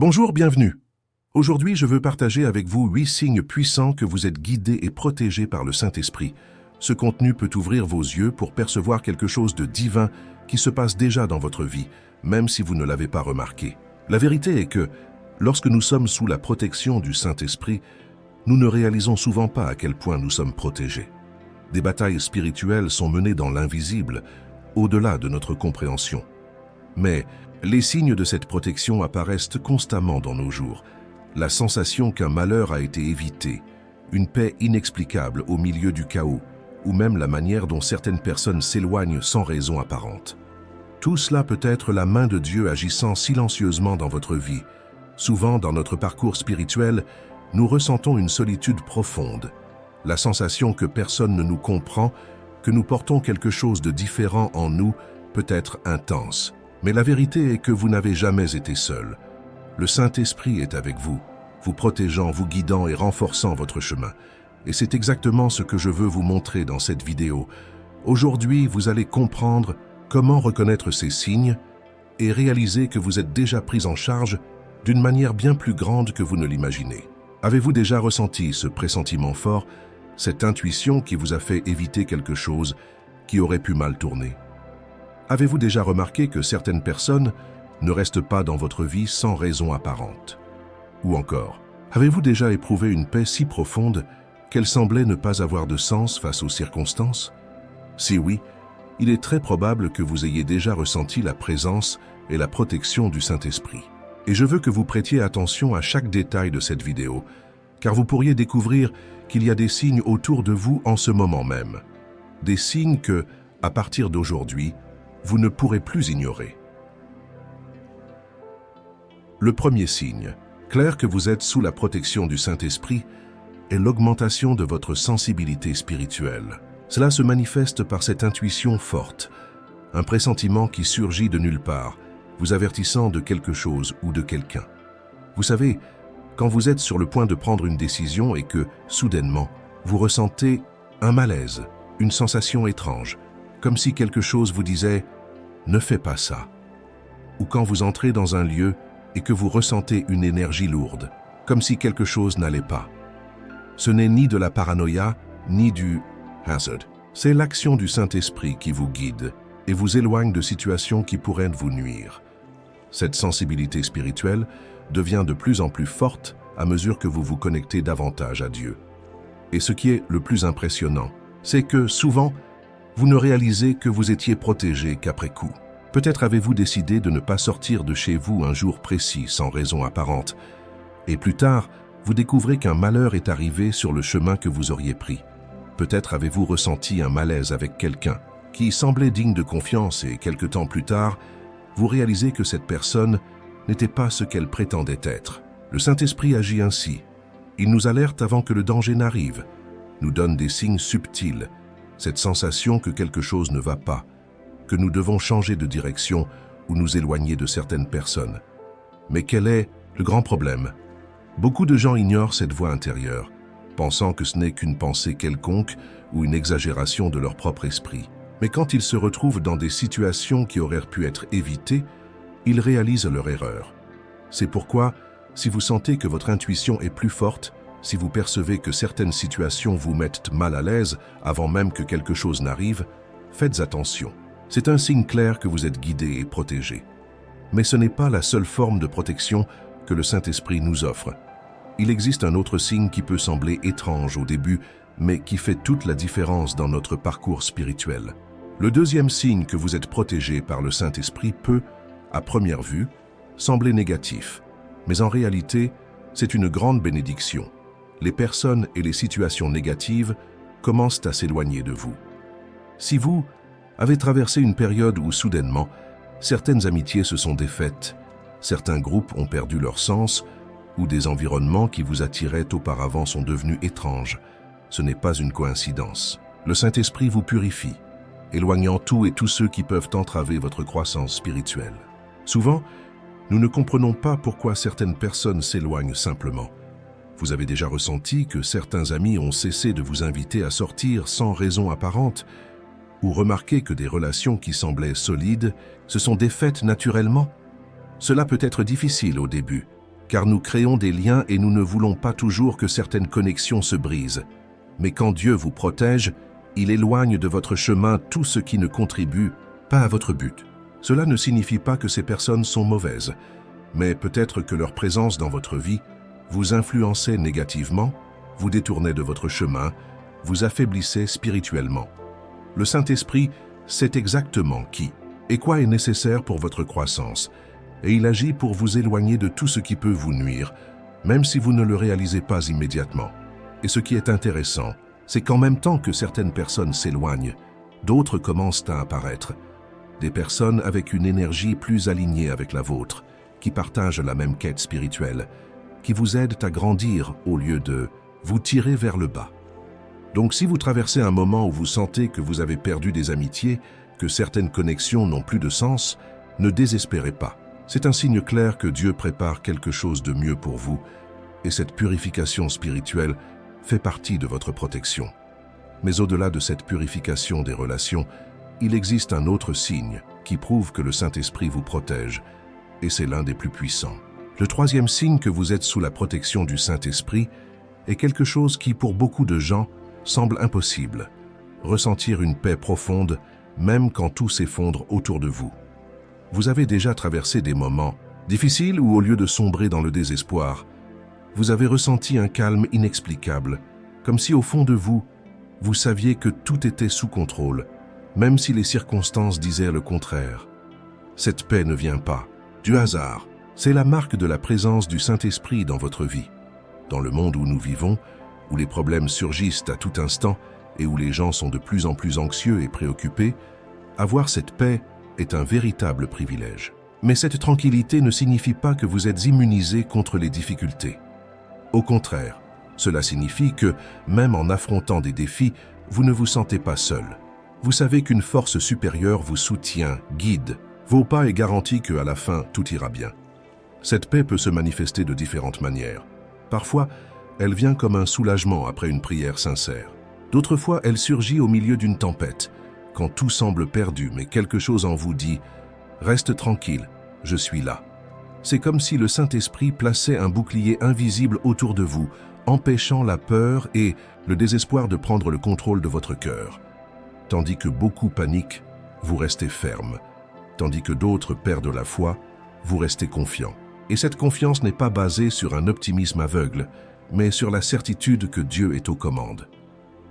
Bonjour, bienvenue. Aujourd'hui, je veux partager avec vous 8 signes puissants que vous êtes guidés et protégés par le Saint-Esprit. Ce contenu peut ouvrir vos yeux pour percevoir quelque chose de divin qui se passe déjà dans votre vie, même si vous ne l'avez pas remarqué. La vérité est que, lorsque nous sommes sous la protection du Saint-Esprit, nous ne réalisons souvent pas à quel point nous sommes protégés. Des batailles spirituelles sont menées dans l'invisible, au-delà de notre compréhension. Mais les signes de cette protection apparaissent constamment dans nos jours. La sensation qu'un malheur a été évité, une paix inexplicable au milieu du chaos, ou même la manière dont certaines personnes s'éloignent sans raison apparente. Tout cela peut être la main de Dieu agissant silencieusement dans votre vie. Souvent, dans notre parcours spirituel, nous ressentons une solitude profonde, la sensation que personne ne nous comprend, que nous portons quelque chose de différent en nous, peut être intense. Mais la vérité est que vous n'avez jamais été seul. Le Saint-Esprit est avec vous, vous protégeant, vous guidant et renforçant votre chemin. Et c'est exactement ce que je veux vous montrer dans cette vidéo. Aujourd'hui, vous allez comprendre comment reconnaître ces signes et réaliser que vous êtes déjà pris en charge d'une manière bien plus grande que vous ne l'imaginez. Avez-vous déjà ressenti ce pressentiment fort, cette intuition qui vous a fait éviter quelque chose qui aurait pu mal tourner? Avez-vous déjà remarqué que certaines personnes ne restent pas dans votre vie sans raison apparente? Ou encore, avez-vous déjà éprouvé une paix si profonde qu'elle semblait ne pas avoir de sens face aux circonstances? Si oui, il est très probable que vous ayez déjà ressenti la présence et la protection du Saint-Esprit. Et je veux que vous prêtiez attention à chaque détail de cette vidéo, car vous pourriez découvrir qu'il y a des signes autour de vous en ce moment même. Des signes que, à partir d'aujourd'hui, vous ne pourrez plus ignorer. Le premier signe, clair que vous êtes sous la protection du Saint-Esprit, est l'augmentation de votre sensibilité spirituelle. Cela se manifeste par cette intuition forte, un pressentiment qui surgit de nulle part, vous avertissant de quelque chose ou de quelqu'un. Vous savez, quand vous êtes sur le point de prendre une décision et que, soudainement, vous ressentez un malaise, une sensation étrange, comme si quelque chose vous disait « ne fais pas ça ». Ou quand vous entrez dans un lieu et que vous ressentez une énergie lourde, comme si quelque chose n'allait pas. Ce n'est ni de la paranoïa, ni du hazard. C'est l'action du Saint-Esprit qui vous guide et vous éloigne de situations qui pourraient vous nuire. Cette sensibilité spirituelle devient de plus en plus forte à mesure que vous vous connectez davantage à Dieu. Et ce qui est le plus impressionnant, c'est que souvent, vous ne réalisez que vous étiez protégé qu'après coup. Peut-être avez-vous décidé de ne pas sortir de chez vous un jour précis sans raison apparente. Et plus tard, vous découvrez qu'un malheur est arrivé sur le chemin que vous auriez pris. Peut-être avez-vous ressenti un malaise avec quelqu'un qui semblait digne de confiance et quelque temps plus tard, vous réalisez que cette personne n'était pas ce qu'elle prétendait être. Le Saint-Esprit agit ainsi. Il nous alerte avant que le danger n'arrive, nous donne des signes subtils, cette sensation que quelque chose ne va pas, que nous devons changer de direction ou nous éloigner de certaines personnes. Mais quel est le grand problème? Beaucoup de gens ignorent cette voix intérieure, pensant que ce n'est qu'une pensée quelconque ou une exagération de leur propre esprit. Mais quand ils se retrouvent dans des situations qui auraient pu être évitées, ils réalisent leur erreur. C'est pourquoi, si vous sentez que votre intuition est plus forte, si vous percevez que certaines situations vous mettent mal à l'aise avant même que quelque chose n'arrive, faites attention. C'est un signe clair que vous êtes guidé et protégé. Mais ce n'est pas la seule forme de protection que le Saint-Esprit nous offre. Il existe un autre signe qui peut sembler étrange au début, mais qui fait toute la différence dans notre parcours spirituel. Le deuxième signe que vous êtes protégé par le Saint-Esprit peut, à première vue, sembler négatif. Mais en réalité, c'est une grande bénédiction. Les personnes et les situations négatives commencent à s'éloigner de vous. Si vous avez traversé une période où soudainement, certaines amitiés se sont défaites, certains groupes ont perdu leur sens, ou des environnements qui vous attiraient auparavant sont devenus étranges, ce n'est pas une coïncidence. Le Saint-Esprit vous purifie, éloignant tout et tous ceux qui peuvent entraver votre croissance spirituelle. Souvent, nous ne comprenons pas pourquoi certaines personnes s'éloignent simplement. Vous avez déjà ressenti que certains amis ont cessé de vous inviter à sortir sans raison apparente, ou remarqué que des relations qui semblaient solides se sont défaites naturellement? Cela peut être difficile au début, car nous créons des liens et nous ne voulons pas toujours que certaines connexions se brisent. Mais quand Dieu vous protège, il éloigne de votre chemin tout ce qui ne contribue pas à votre but. Cela ne signifie pas que ces personnes sont mauvaises, mais peut-être que leur présence dans votre vie vous influençait négativement, vous détournait de votre chemin, vous affaiblissait spirituellement. Le Saint-Esprit sait exactement qui et quoi est nécessaire pour votre croissance, et il agit pour vous éloigner de tout ce qui peut vous nuire, même si vous ne le réalisez pas immédiatement. Et ce qui est intéressant, c'est qu'en même temps que certaines personnes s'éloignent, d'autres commencent à apparaître. Des personnes avec une énergie plus alignée avec la vôtre, qui partagent la même quête spirituelle, qui vous aident à grandir au lieu de vous tirer vers le bas. Donc si vous traversez un moment où vous sentez que vous avez perdu des amitiés, que certaines connexions n'ont plus de sens, ne désespérez pas. C'est un signe clair que Dieu prépare quelque chose de mieux pour vous, et cette purification spirituelle fait partie de votre protection. Mais au-delà de cette purification des relations, il existe un autre signe qui prouve que le Saint-Esprit vous protège, et c'est l'un des plus puissants. Le troisième signe que vous êtes sous la protection du Saint-Esprit est quelque chose qui, pour beaucoup de gens, semble impossible. Ressentir une paix profonde, même quand tout s'effondre autour de vous. Vous avez déjà traversé des moments difficiles où, au lieu de sombrer dans le désespoir, vous avez ressenti un calme inexplicable, comme si au fond de vous, vous saviez que tout était sous contrôle, même si les circonstances disaient le contraire. Cette paix ne vient pas du hasard, c'est la marque de la présence du Saint-Esprit dans votre vie. Dans le monde où nous vivons, où les problèmes surgissent à tout instant et où les gens sont de plus en plus anxieux et préoccupés, avoir cette paix est un véritable privilège. Mais cette tranquillité ne signifie pas que vous êtes immunisé contre les difficultés. Au contraire, cela signifie que, même en affrontant des défis, vous ne vous sentez pas seul. Vous savez qu'une force supérieure vous soutient, guide. Vos pas est garanti qu'à la fin, tout ira bien. Cette paix peut se manifester de différentes manières. Parfois, elle vient comme un soulagement après une prière sincère. D'autres fois, elle surgit au milieu d'une tempête, quand tout semble perdu, mais quelque chose en vous dit « Reste tranquille, je suis là ». C'est comme si le Saint-Esprit plaçait un bouclier invisible autour de vous, empêchant la peur et le désespoir de prendre le contrôle de votre cœur. Tandis que beaucoup paniquent, vous restez ferme. Tandis que d'autres perdent la foi, vous restez confiant. Et cette confiance n'est pas basée sur un optimisme aveugle, mais sur la certitude que Dieu est aux commandes.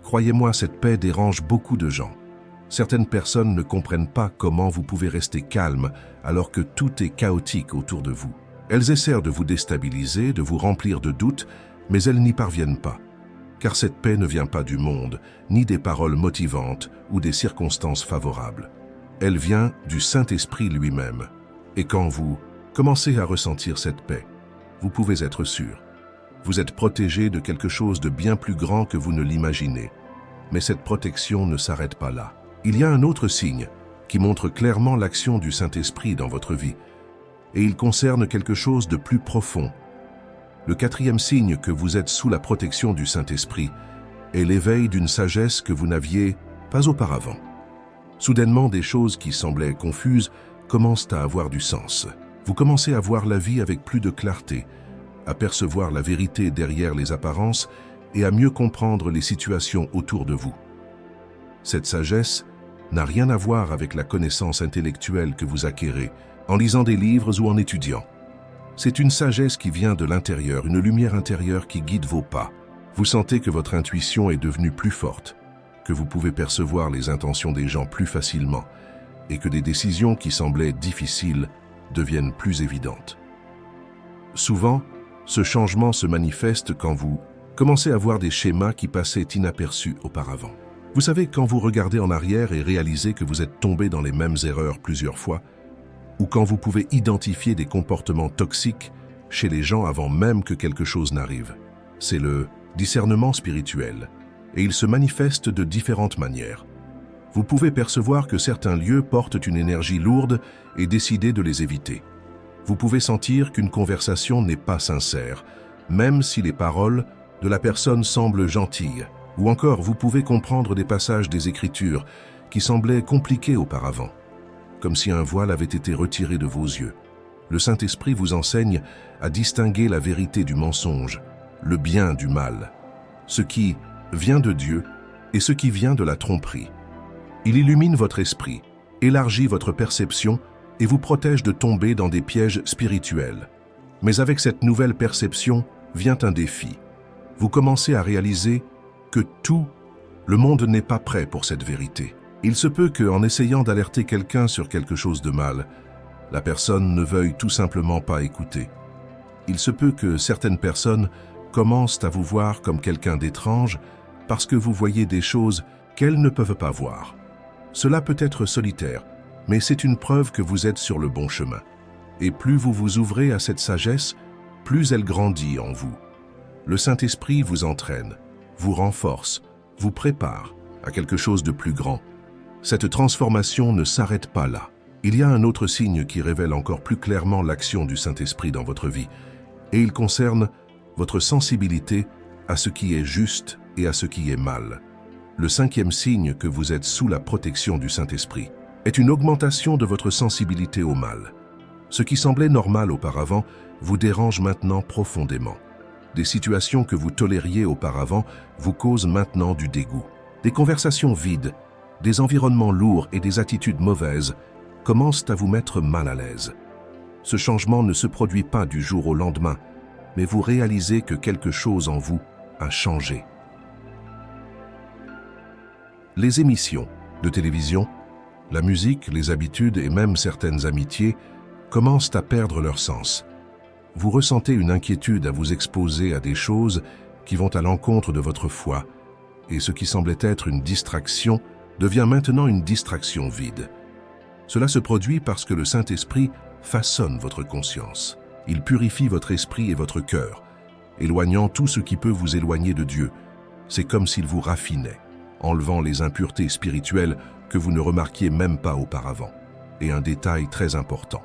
Croyez-moi, cette paix dérange beaucoup de gens. Certaines personnes ne comprennent pas comment vous pouvez rester calme alors que tout est chaotique autour de vous. Elles essaient de vous déstabiliser, de vous remplir de doutes, mais elles n'y parviennent pas. Car cette paix ne vient pas du monde, ni des paroles motivantes ou des circonstances favorables. Elle vient du Saint-Esprit lui-même. Et quand vous commencez à ressentir cette paix, vous pouvez être sûr. Vous êtes protégé de quelque chose de bien plus grand que vous ne l'imaginez. Mais cette protection ne s'arrête pas là. Il y a un autre signe qui montre clairement l'action du Saint-Esprit dans votre vie. Et il concerne quelque chose de plus profond. Le quatrième signe que vous êtes sous la protection du Saint-Esprit est l'éveil d'une sagesse que vous n'aviez pas auparavant. Soudainement, des choses qui semblaient confuses commencent à avoir du sens. Vous commencez à voir la vie avec plus de clarté, à percevoir la vérité derrière les apparences et à mieux comprendre les situations autour de vous. Cette sagesse n'a rien à voir avec la connaissance intellectuelle que vous acquérez en lisant des livres ou en étudiant. C'est une sagesse qui vient de l'intérieur, une lumière intérieure qui guide vos pas. Vous sentez que votre intuition est devenue plus forte, que vous pouvez percevoir les intentions des gens plus facilement et que des décisions qui semblaient difficiles deviennent plus évidentes. Souvent, ce changement se manifeste quand vous commencez à voir des schémas qui passaient inaperçus auparavant. Vous savez, quand vous regardez en arrière et réalisez que vous êtes tombé dans les mêmes erreurs plusieurs fois, ou quand vous pouvez identifier des comportements toxiques chez les gens avant même que quelque chose n'arrive. C'est le discernement spirituel, et il se manifeste de différentes manières. Vous pouvez percevoir que certains lieux portent une énergie lourde et décider de les éviter. Vous pouvez sentir qu'une conversation n'est pas sincère, même si les paroles de la personne semblent gentilles. Ou encore, vous pouvez comprendre des passages des Écritures qui semblaient compliqués auparavant, comme si un voile avait été retiré de vos yeux. Le Saint-Esprit vous enseigne à distinguer la vérité du mensonge, le bien du mal, ce qui vient de Dieu et ce qui vient de la tromperie. Il illumine votre esprit, élargit votre perception et vous protège de tomber dans des pièges spirituels. Mais avec cette nouvelle perception vient un défi. Vous commencez à réaliser que le monde n'est pas prêt pour cette vérité. Il se peut qu'en essayant d'alerter quelqu'un sur quelque chose de mal, la personne ne veuille tout simplement pas écouter. Il se peut que certaines personnes commencent à vous voir comme quelqu'un d'étrange parce que vous voyez des choses qu'elles ne peuvent pas voir. Cela peut être solitaire, mais c'est une preuve que vous êtes sur le bon chemin. Et plus vous vous ouvrez à cette sagesse, plus elle grandit en vous. Le Saint-Esprit vous entraîne, vous renforce, vous prépare à quelque chose de plus grand. Cette transformation ne s'arrête pas là. Il y a un autre signe qui révèle encore plus clairement l'action du Saint-Esprit dans votre vie, et il concerne votre sensibilité à ce qui est juste et à ce qui est mal. Le 5e signe que vous êtes sous la protection du Saint-Esprit est une augmentation de votre sensibilité au mal. Ce qui semblait normal auparavant vous dérange maintenant profondément. Des situations que vous tolériez auparavant vous causent maintenant du dégoût. Des conversations vides, des environnements lourds et des attitudes mauvaises commencent à vous mettre mal à l'aise. Ce changement ne se produit pas du jour au lendemain, mais vous réalisez que quelque chose en vous a changé. Les émissions de télévision, la musique, les habitudes et même certaines amitiés commencent à perdre leur sens. Vous ressentez une inquiétude à vous exposer à des choses qui vont à l'encontre de votre foi, et ce qui semblait être une distraction devient maintenant une distraction vide. Cela se produit parce que le Saint-Esprit façonne votre conscience. Il purifie votre esprit et votre cœur, éloignant tout ce qui peut vous éloigner de Dieu. C'est comme s'il vous raffinait, enlevant les impuretés spirituelles que vous ne remarquiez même pas auparavant. Et un détail très important.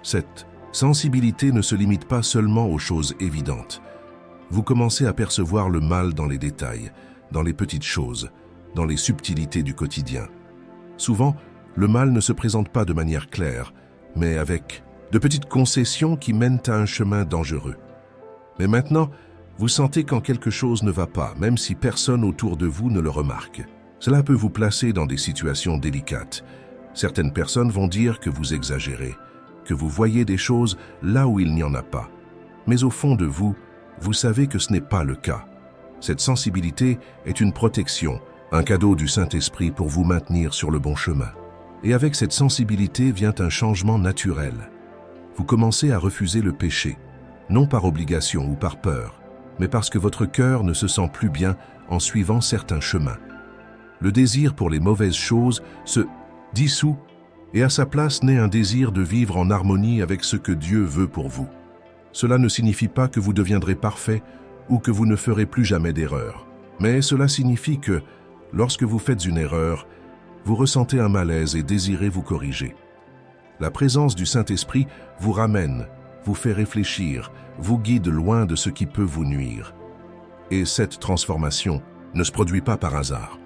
Cette sensibilité ne se limite pas seulement aux choses évidentes. Vous commencez à percevoir le mal dans les détails, dans les petites choses, dans les subtilités du quotidien. Souvent, le mal ne se présente pas de manière claire, mais avec de petites concessions qui mènent à un chemin dangereux. Mais maintenant, vous sentez quand quelque chose ne va pas, même si personne autour de vous ne le remarque. Cela peut vous placer dans des situations délicates. Certaines personnes vont dire que vous exagérez, que vous voyez des choses là où il n'y en a pas. Mais au fond de vous, vous savez que ce n'est pas le cas. Cette sensibilité est une protection, un cadeau du Saint-Esprit pour vous maintenir sur le bon chemin. Et avec cette sensibilité vient un changement naturel. Vous commencez à refuser le péché, non par obligation ou par peur, mais parce que votre cœur ne se sent plus bien en suivant certains chemins. Le désir pour les mauvaises choses se dissout et à sa place naît un désir de vivre en harmonie avec ce que Dieu veut pour vous. Cela ne signifie pas que vous deviendrez parfait ou que vous ne ferez plus jamais d'erreur, mais cela signifie que, lorsque vous faites une erreur, vous ressentez un malaise et désirez vous corriger. La présence du Saint-Esprit vous ramène, vous fait réfléchir, vous guide loin de ce qui peut vous nuire. Et cette transformation ne se produit pas par hasard.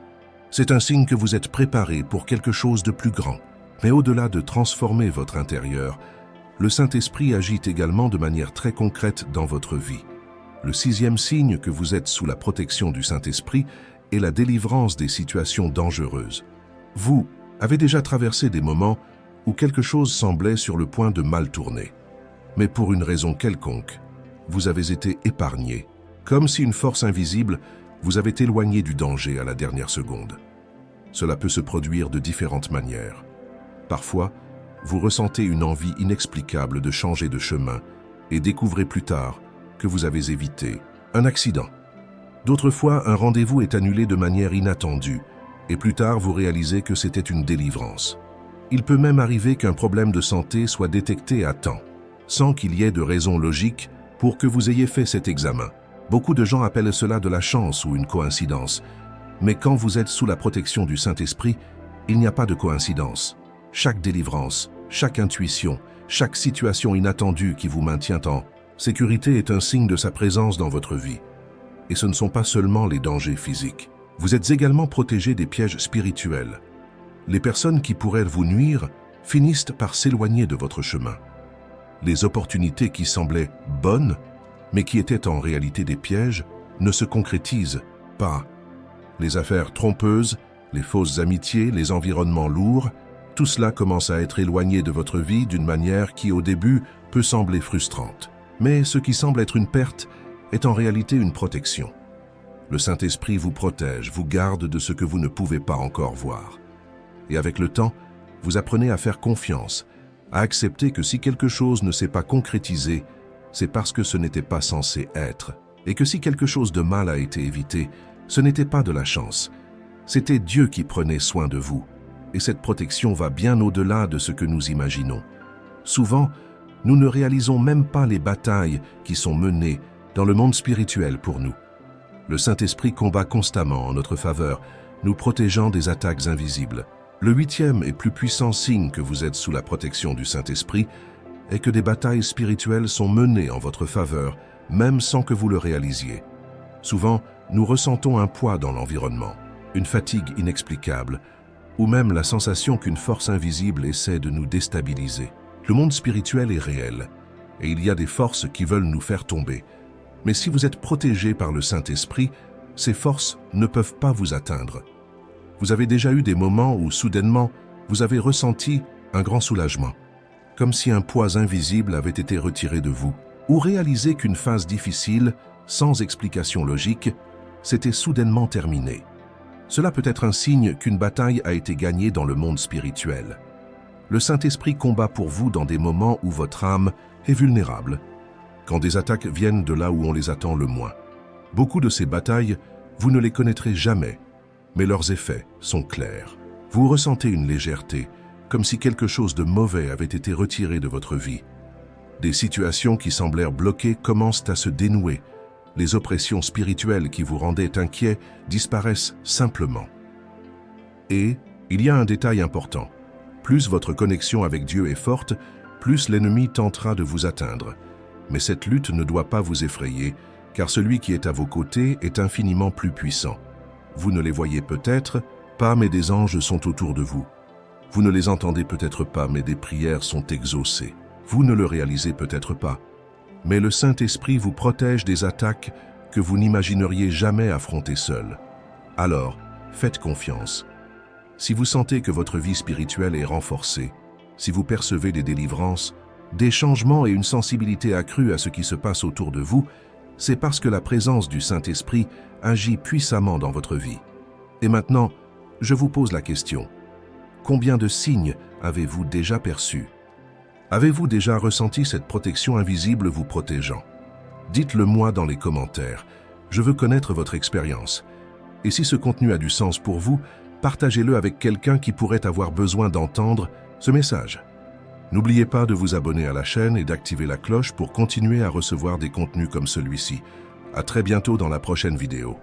C'est un signe que vous êtes préparé pour quelque chose de plus grand. Mais au-delà de transformer votre intérieur, le Saint-Esprit agit également de manière très concrète dans votre vie. Le 6e signe que vous êtes sous la protection du Saint-Esprit est la délivrance des situations dangereuses. Vous avez déjà traversé des moments où quelque chose semblait sur le point de mal tourner. Mais pour une raison quelconque, vous avez été épargné, comme si une force invisible vous avait éloigné du danger à la dernière seconde. Cela peut se produire de différentes manières. Parfois, vous ressentez une envie inexplicable de changer de chemin et découvrez plus tard que vous avez évité un accident. D'autres fois, un rendez-vous est annulé de manière inattendue et plus tard vous réalisez que c'était une délivrance. Il peut même arriver qu'un problème de santé soit détecté à temps, sans qu'il y ait de raison logique pour que vous ayez fait cet examen. Beaucoup de gens appellent cela de la chance ou une coïncidence, mais quand vous êtes sous la protection du Saint-Esprit, il n'y a pas de coïncidence. Chaque délivrance, chaque intuition, chaque situation inattendue qui vous maintient en sécurité est un signe de sa présence dans votre vie. Et ce ne sont pas seulement les dangers physiques. Vous êtes également protégé des pièges spirituels. Les personnes qui pourraient vous nuire finissent par s'éloigner de votre chemin. Les opportunités qui semblaient bonnes, mais qui étaient en réalité des pièges, ne se concrétisent pas. Les affaires trompeuses, les fausses amitiés, les environnements lourds, tout cela commence à être éloigné de votre vie d'une manière qui, au début, peut sembler frustrante. Mais ce qui semble être une perte est en réalité une protection. Le Saint-Esprit vous protège, vous garde de ce que vous ne pouvez pas encore voir. Et avec le temps, vous apprenez à faire confiance, à accepter que si quelque chose ne s'est pas concrétisé, c'est parce que ce n'était pas censé être. Et que si quelque chose de mal a été évité, ce n'était pas de la chance. C'était Dieu qui prenait soin de vous. Et cette protection va bien au-delà de ce que nous imaginons. Souvent, nous ne réalisons même pas les batailles qui sont menées dans le monde spirituel pour nous. Le Saint-Esprit combat constamment en notre faveur, nous protégeant des attaques invisibles. Le 8e et plus puissant signe que vous êtes sous la protection du Saint-Esprit est que des batailles spirituelles sont menées en votre faveur, même sans que vous le réalisiez. Souvent, nous ressentons un poids dans l'environnement, une fatigue inexplicable, ou même la sensation qu'une force invisible essaie de nous déstabiliser. Le monde spirituel est réel, et il y a des forces qui veulent nous faire tomber. Mais si vous êtes protégé par le Saint-Esprit, ces forces ne peuvent pas vous atteindre. Vous avez déjà eu des moments où, soudainement, vous avez ressenti un grand soulagement, comme si un poids invisible avait été retiré de vous, ou réalisé qu'une phase difficile, sans explication logique, s'était soudainement terminée. Cela peut être un signe qu'une bataille a été gagnée dans le monde spirituel. Le Saint-Esprit combat pour vous dans des moments où votre âme est vulnérable, quand des attaques viennent de là où on les attend le moins. Beaucoup de ces batailles, vous ne les connaîtrez jamais, mais leurs effets sont clairs. Vous ressentez une légèreté, comme si quelque chose de mauvais avait été retiré de votre vie. Des situations qui semblèrent bloquées commencent à se dénouer. Les oppressions spirituelles qui vous rendaient inquiets disparaissent simplement. Et il y a un détail important. Plus votre connexion avec Dieu est forte, plus l'ennemi tentera de vous atteindre. Mais cette lutte ne doit pas vous effrayer, car celui qui est à vos côtés est infiniment plus puissant. Vous ne les voyez peut-être pas, mais des anges sont autour de vous. Vous ne les entendez peut-être pas, mais des prières sont exaucées. Vous ne le réalisez peut-être pas, mais le Saint-Esprit vous protège des attaques que vous n'imagineriez jamais affronter seul. Alors, faites confiance. Si vous sentez que votre vie spirituelle est renforcée, si vous percevez des délivrances, des changements et une sensibilité accrue à ce qui se passe autour de vous, c'est parce que la présence du Saint-Esprit agit puissamment dans votre vie. Et maintenant, je vous pose la question. Combien de signes avez-vous déjà perçus? Avez-vous déjà ressenti cette protection invisible vous protégeant? Dites-le moi dans les commentaires. Je veux connaître votre expérience. Et si ce contenu a du sens pour vous, partagez-le avec quelqu'un qui pourrait avoir besoin d'entendre ce message. N'oubliez pas de vous abonner à la chaîne et d'activer la cloche pour continuer à recevoir des contenus comme celui-ci. À très bientôt dans la prochaine vidéo.